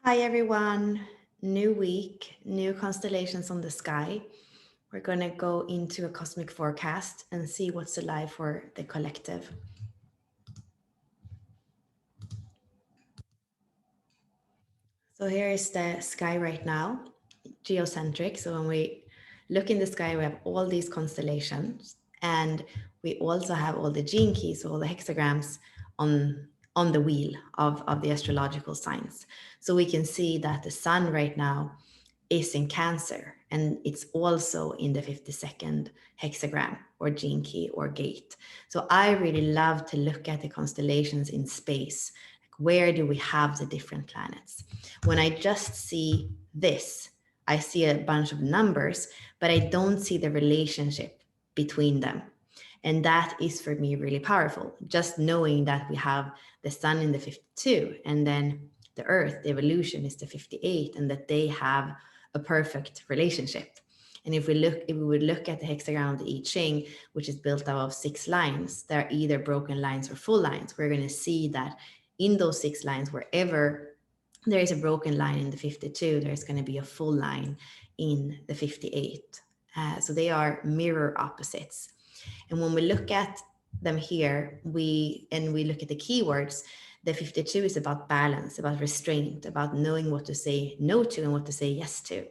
Hi everyone, new week, new constellations on the sky. We're going to go into a cosmic forecast and see what's alive for the collective. So here is the sky right now, geocentric. So when we look in the sky, we have all these constellations, and we also have all the gene keys, all the hexagrams on the wheel of the astrological signs. So we can see that the sun right now is in Cancer, and it's also in the 52nd hexagram or gene key or gate. So I really love to look at the constellations in space. Like, where do we have the different planets? When I just see this, I see a bunch of numbers, but I don't see the relationship between them. And that is for me really powerful. Just knowing that we have the sun in the 52, and then the earth, the evolution, is the 58, and that they have a perfect relationship. And if we would look at the hexagram of the I Ching, which is built out of 6 lines, they're either broken lines or full lines. We're going to see that in those 6 lines, wherever there is a broken line in the 52, there's going to be a full line in the 58. So they are mirror opposites. And when we look at them here, we look at the keywords. The 52 is about balance, about restraint, about knowing what to say no to and what to say yes to.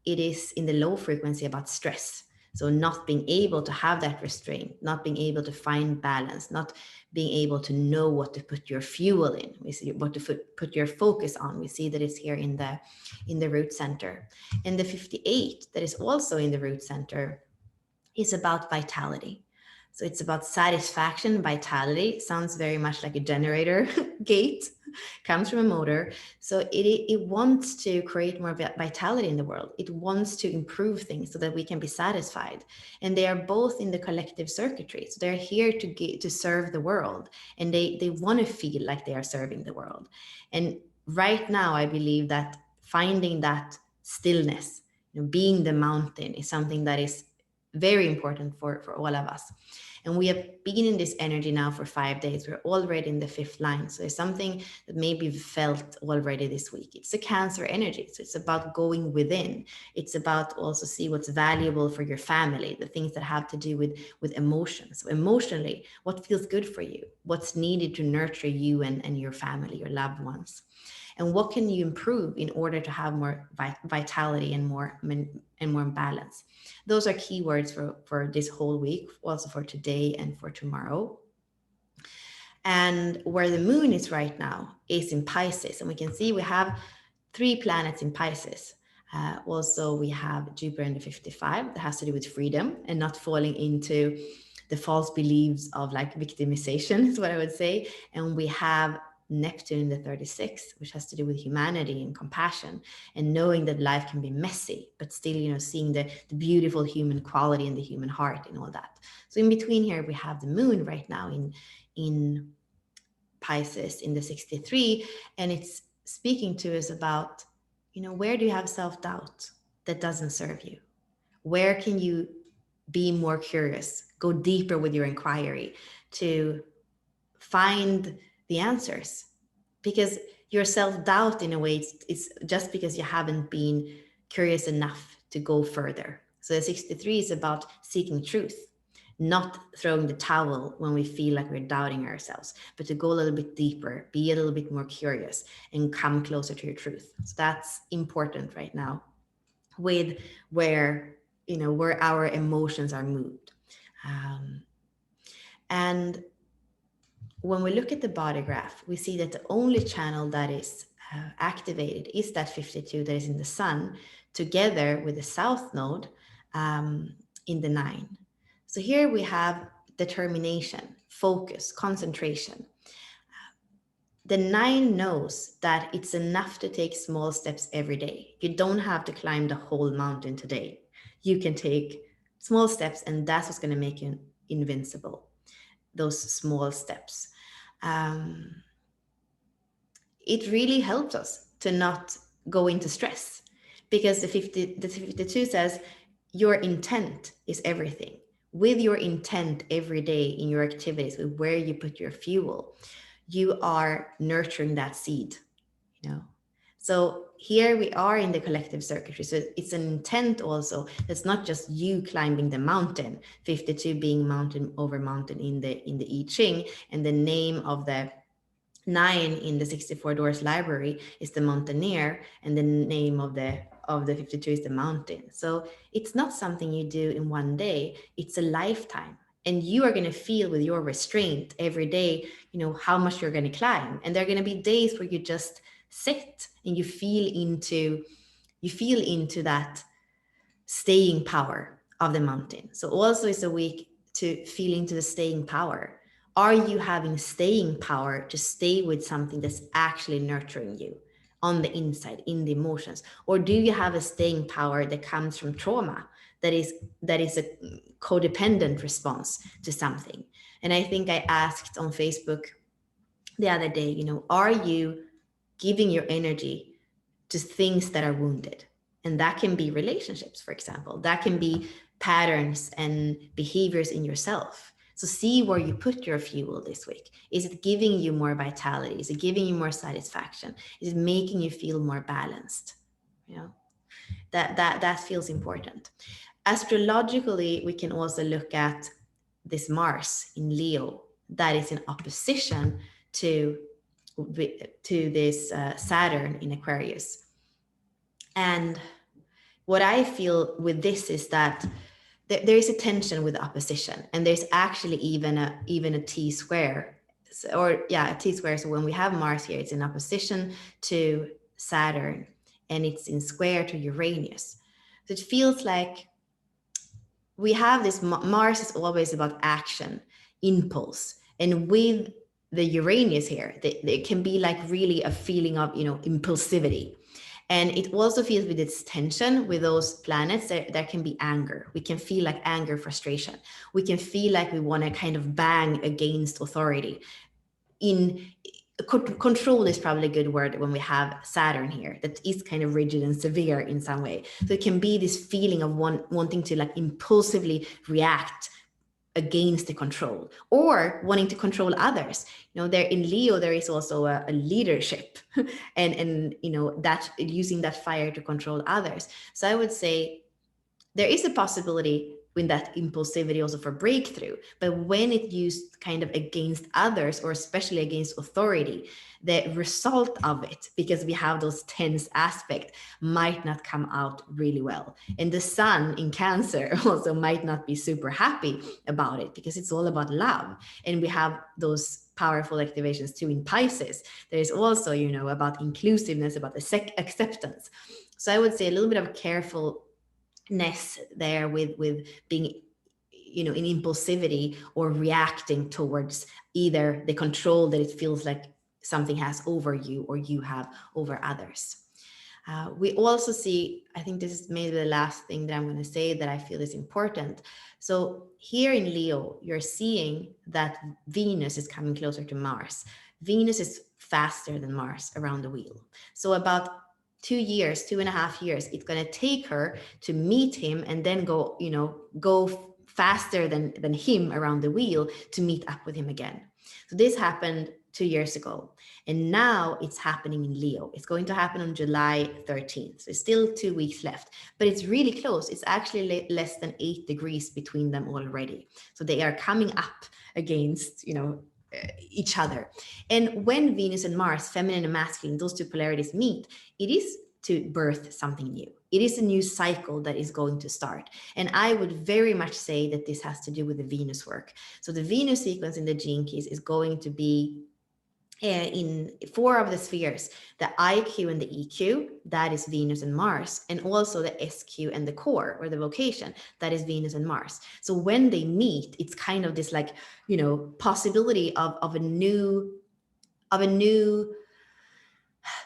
It is in the low frequency about stress. So not being able to have that restraint, not being able to find balance, not being able to know what to put your fuel in. We see what to put your focus on. We see that it's here in the root center. And the 58 that is also in the root center is about vitality. So it's about satisfaction, vitality. Sounds very much like a generator gate, comes from a motor. So it wants to create more vitality in the world. It wants to improve things so that we can be satisfied. And they are both in the collective circuitry. So they're here to serve the world. And they want to feel like they are serving the world. And right now, I believe that finding that stillness, being the mountain, is something that is very important for all of us. And we have been in this energy now for 5 days. We're already in the 5th line. So it's something that maybe we felt already this week. It's a Cancer energy. So it's about going within. It's about also see what's valuable for your family, the things that have to do with emotions. So emotionally, what feels good for you? What's needed to nurture you and your family, your loved ones? And what can you improve in order to have more vitality and more balance? Those are keywords for this whole week, also for today and for tomorrow. And where the moon is right now is in Pisces. And we can see we have 3 planets in Pisces. Also, we have Jupiter in the 55 that has to do with freedom and not falling into the false beliefs of like victimization, is what I would say. And we have Neptune in the 36, which has to do with humanity and compassion and knowing that life can be messy, but still, seeing the beautiful human quality and the human heart and all that. So in between here, we have the moon right now in Pisces in the 63, and it's speaking to us about, where do you have self-doubt that doesn't serve you? Where can you be more curious, go deeper with your inquiry to find the answers? Because your self-doubt, in a way, it's just because you haven't been curious enough to go further. So the 63 is about seeking truth, not throwing the towel when we feel like we're doubting ourselves, but to go a little bit deeper, be a little bit more curious, and come closer to your truth. So that's important right now with where our emotions are moved. And when we look at the body graph, we see that the only channel that is activated is that 52 that is in the sun, together with the south node in the 9. So here we have determination, focus, concentration. The 9 knows that it's enough to take small steps every day. You don't have to climb the whole mountain today. You can take small steps, and that's what's going to make you invincible. Those small steps. It really helps us to not go into stress, because the 52 says your intent is everything. With your intent every day in your activities, with where you put your fuel, you are nurturing that seed, So here we are in the collective circuitry. So it's an intent also. It's not just you climbing the mountain, 52 being mountain over mountain in the I Ching, and the name of the 9 in the 64 doors library is the mountaineer, and the name of the 52 is the mountain. So it's not something you do in one day, it's a lifetime. And you are going to feel with your restraint every day, you know, how much you're going to climb. And there are going to be days where you just sit and you feel into that staying power of the mountain. So also it's a week to feel into the staying power. Are you having staying power to stay with something that's actually nurturing you on the inside, in the emotions? Or do you have a staying power that comes from trauma, that is a codependent response to something? And I think I asked on Facebook the other day, you know, are you giving your energy to things that are wounded? And that can be relationships, for example. That can be patterns and behaviors in yourself. So see where you put your fuel this week. Is it giving you more vitality? Is it giving you more satisfaction? Is it making you feel more balanced? You know, that feels important. Astrologically, we can also look at this Mars in Leo that is in opposition to this Saturn in Aquarius. And what I feel with this is that there is a tension with the opposition, and there's actually even a T square, a T square. So when we have Mars here, it's in opposition to Saturn, and it's in square to Uranus. So it feels like we have this. Mars is always about action, impulse, and with the Uranus here, there can be like really a feeling of, you know, impulsivity. And it also feels with its tension with those planets, there can be anger. We can feel like anger, frustration. We can feel like we want to kind of bang against authority. Control is probably a good word when we have Saturn here, that is kind of rigid and severe in some way. So it can be this feeling of wanting to like impulsively react against the control, or wanting to control others. You know, there in Leo, there is also a leadership and you know, that using that fire to control others. So I would say there is a possibility in that impulsivity also for breakthrough, but when it used kind of against others, or especially against authority, the result of it, because we have those tense aspects, might not come out really well. And the sun in Cancer also might not be super happy about it, because it's all about love. And we have those powerful activations too in Pisces. There's also, you know, about inclusiveness, about the acceptance. So I would say a little bit of carefulness there with being, you know, in impulsivity or reacting towards either the control that it feels like something has over you or you have over others. We also see, I think this is maybe the last thing that I'm going to say that I feel is important. So here in Leo, you're seeing that Venus is coming closer to Mars. Venus is faster than Mars around the wheel. So about 2.5 years, it's going to take her to meet him and then go faster than him around the wheel to meet up with him again. So this happened 2 years ago. And now it's happening in Leo. It's going to happen on July 13th. So it's still 2 weeks left, but it's really close. It's actually less than 8 degrees between them already. So they are coming up against, you know, each other. And when Venus and Mars, feminine and masculine, those two polarities meet, it is to birth something new. It is a new cycle that is going to start. And I would very much say that this has to do with the Venus work. So the Venus sequence in the gene keys is going to be in 4 of the spheres, the IQ and the EQ, that is Venus and Mars, and also the SQ and the core, or the vocation, that is Venus and Mars. So when they meet, it's kind of this like, you know, possibility of a new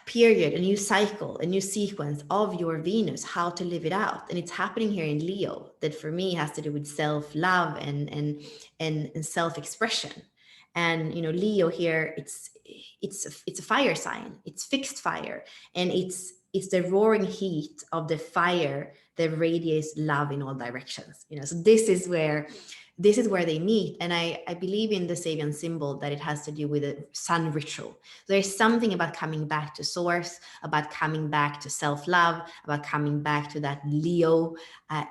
period, a new cycle, a new sequence of your Venus, how to live it out. And it's happening here in Leo, that for me has to do with self-love and self-expression. And, you know, Leo here, it's a fire sign. It's fixed fire, and it's the roaring heat of the fire that radiates love in all directions. You know, so this is where this is where they meet. And I believe in the Sabian symbol that it has to do with a sun ritual. There's something about coming back to source, about coming back to self-love, about coming back to that Leo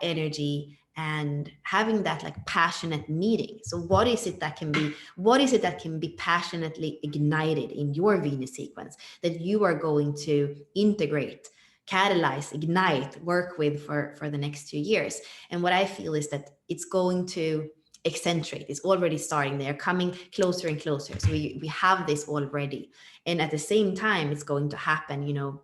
energy, and having that like passionate meeting. So what is it that can be passionately ignited in your Venus sequence that you are going to integrate, catalyze, ignite, work with for the next 2 years? And what I feel is that it's going to accentuate. It's already starting. They're coming closer and closer. So we have this already. And at the same time, it's going to happen, you know,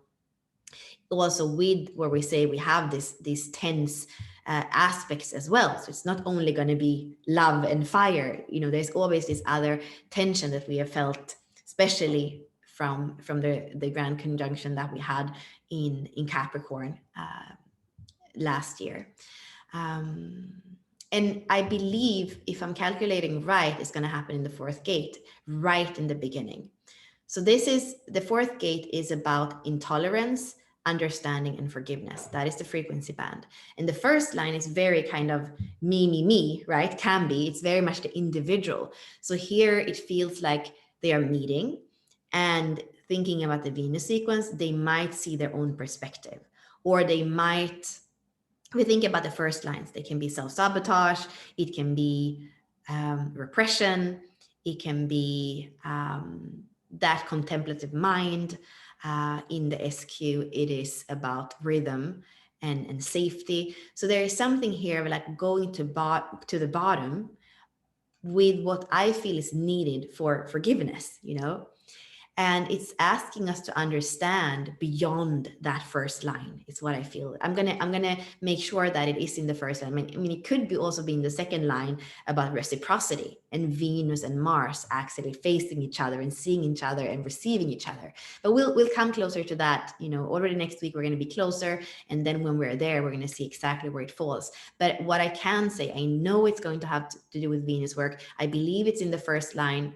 also with where we say we have these tense aspects as well. So it's not only going to be love and fire, you know, there's always this other tension that we have felt, especially from the grand conjunction that we had in Capricorn last year. And I believe, if I'm calculating right, it's going to happen in the fourth gate, right in the beginning. So the fourth gate is about intolerance, understanding, and forgiveness. That is the frequency band. And the first line is very kind of me, right? Can be. It's very much the individual. So here it feels like they are meeting and thinking about the Venus sequence. They might see their own perspective, or they might, we think about the first lines. They can be self-sabotage. It can be repression. It can be that contemplative mind. In the SQ, it is about rhythm and safety. So there is something here of like going to the bottom with what I feel is needed for forgiveness, you know? And it's asking us to understand beyond that first line. It's what I feel. I'm gonna make sure that it is in the first line. I mean, it could be also be in the second line about reciprocity and Venus and Mars actually facing each other and seeing each other and receiving each other. But we'll come closer to that. You know, already next week we're going to be closer, and then when we're there, we're going to see exactly where it falls. But what I can say, I know it's going to have to do with Venus work. I believe it's in the first line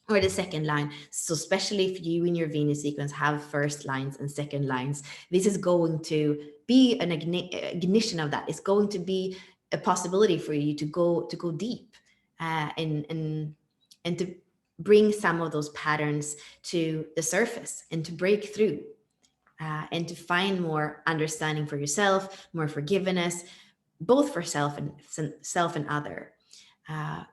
or the second line. So especially if you in your Venus sequence have first lines and second lines, this is going to be an ignition of that. It's going to be a possibility for you to go deep and to bring some of those patterns to the surface and to break through and to find more understanding for yourself, more forgiveness, both for self and other. And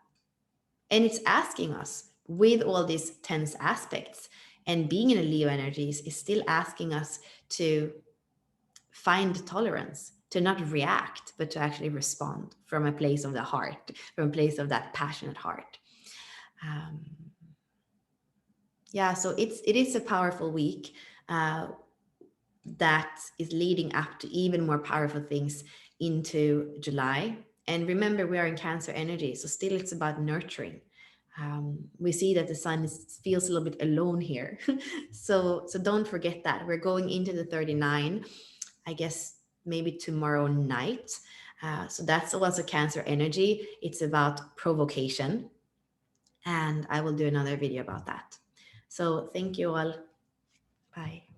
it's asking us, with all these tense aspects, and being in a Leo energies is still asking us to find tolerance, to not react, but to actually respond from a place of the heart, from a place of that passionate heart. Yeah, so it is a powerful week that is leading up to even more powerful things into July. And remember, we are in Cancer energy, so still it's about nurturing. We see that the sun feels a little bit alone here. so don't forget that. We're going into the 39, I guess maybe tomorrow night. So that's also Cancer energy. It's about provocation. And I will do another video about that. So thank you all. Bye.